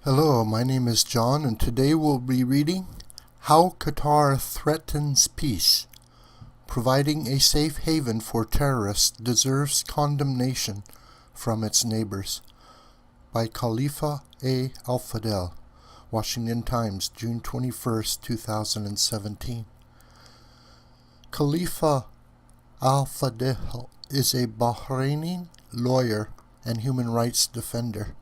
Hello, my name is John, and today we'll be reading How Qatar Threatens Peace. Providing a safe haven for terrorists deserves condemnation from its neighbors. By Khalifa A. Alfadhel, Washington Times, June 21st, 2017. Khalifa Alfadhel is a Bahraini lawyer and human rights defender.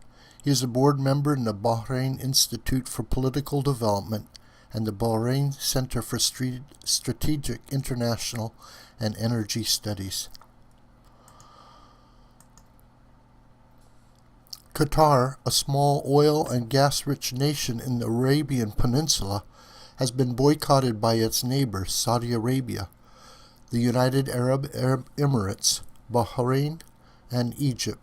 He is a board member in the Bahrain Institute for Political Development and the Bahrain Center for Strategic International and Energy Studies. Qatar, a small oil and gas-rich nation in the Arabian Peninsula, has been boycotted by its neighbors, Saudi Arabia, the United Arab Emirates, Bahrain, and Egypt.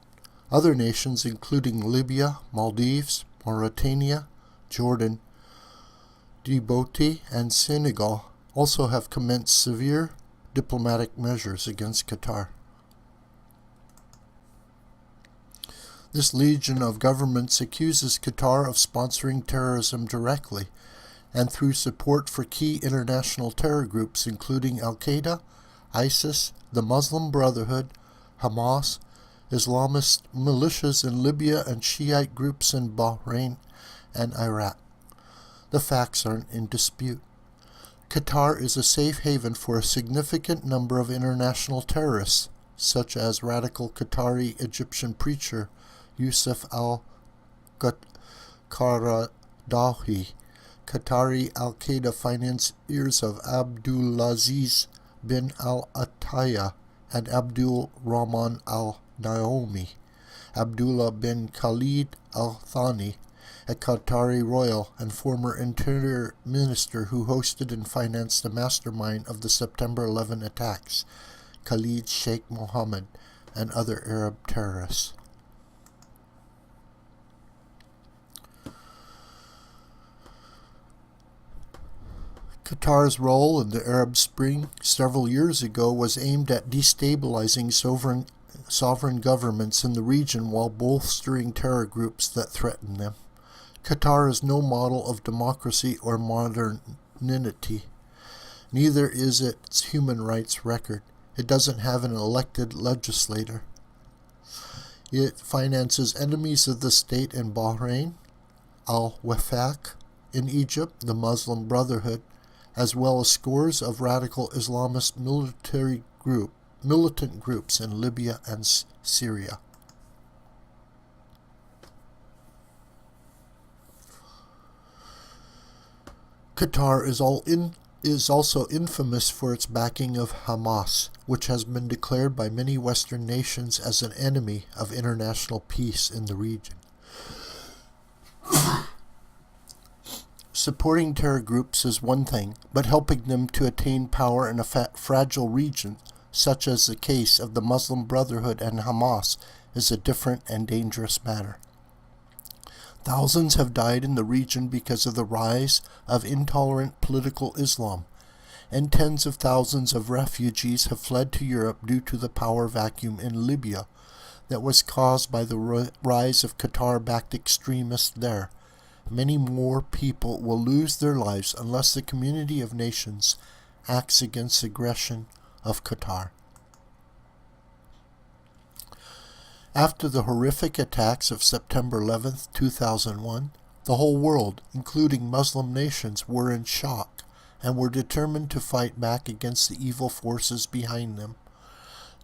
Other nations, including Libya, Maldives, Mauritania, Jordan, Djibouti, and Senegal, also have commenced severe diplomatic measures against Qatar. This legion of governments accuses Qatar of sponsoring terrorism directly and through support for key international terror groups including Al-Qaeda, ISIS, the Muslim Brotherhood, Hamas, Islamist militias in Libya, and Shiite groups in Bahrain and Iraq. The facts aren't in dispute. Qatar is a safe haven for a significant number of international terrorists, such as radical Qatari Egyptian preacher Yusuf al-Qaradawi, Qatari al-Qaeda financiers of Abdulaziz bin al-Attiyah and Abdul Rahman al-Naomi, Abdullah bin Khalid al-Thani, a Qatari royal and former interior minister who hosted and financed the mastermind of the September 11 attacks, Khalid Sheikh Mohammed, and other Arab terrorists. Qatar's role in the Arab Spring several years ago was aimed at destabilizing sovereign governments in the region while bolstering terror groups that threaten them. Qatar is no model of democracy or modernity. Neither is its human rights record. It doesn't have an elected legislator. It finances enemies of the state in Bahrain, al-Wafaq in Egypt, the Muslim Brotherhood, as well as scores of radical Islamist militant groups in Libya and Syria. Qatar is also infamous for its backing of Hamas, which has been declared by many Western nations as an enemy of international peace in the region. Supporting terror groups is one thing, but helping them to attain power in a fragile region, such as the case of the Muslim Brotherhood and Hamas, is a different and dangerous matter. Thousands have died in the region because of the rise of intolerant political Islam, and tens of thousands of refugees have fled to Europe due to the power vacuum in Libya that was caused by the rise of Qatar-backed extremists there. Many more people will lose their lives unless the community of nations acts against the aggression of Qatar. After the horrific attacks of September 11, 2001, the whole world, including Muslim nations, were in shock and were determined to fight back against the evil forces behind them.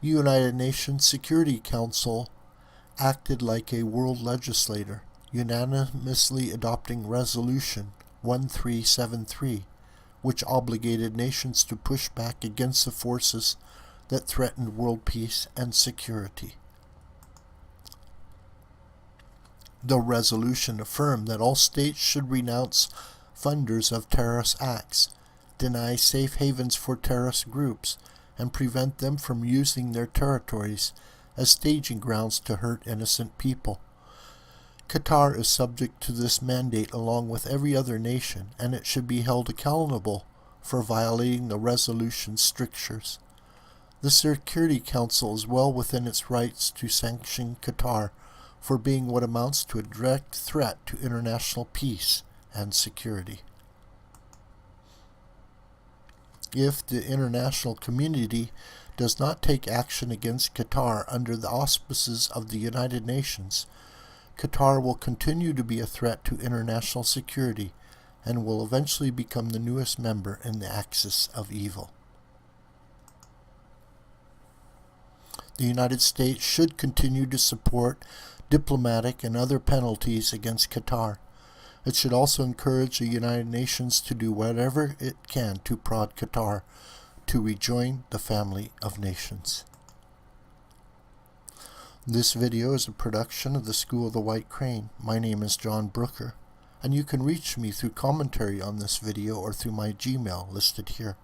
The United Nations Security Council acted like a world legislator, unanimously adopting Resolution 1373, which obligated nations to push back against the forces that threatened world peace and security. The resolution affirmed that all states should renounce funders of terrorist acts, deny safe havens for terrorist groups, and prevent them from using their territories as staging grounds to hurt innocent people. Qatar is subject to this mandate along with every other nation, and it should be held accountable for violating the resolution's strictures. The Security Council is well within its rights to sanction Qatar for being what amounts to a direct threat to international peace and security. If the international community does not take action against Qatar under the auspices of the United Nations, Qatar will continue to be a threat to international security and will eventually become the newest member in the axis of evil. The United States should continue to support diplomatic and other penalties against Qatar. It should also encourage the United Nations to do whatever it can to prod Qatar to rejoin the family of nations. This video is a production of the School of the White Crane. My name is John Brooker, and you can reach me through commentary on this video or through my Gmail listed here.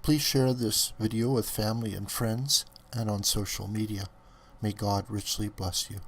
Please share this video with family and friends and on social media. May God richly bless you.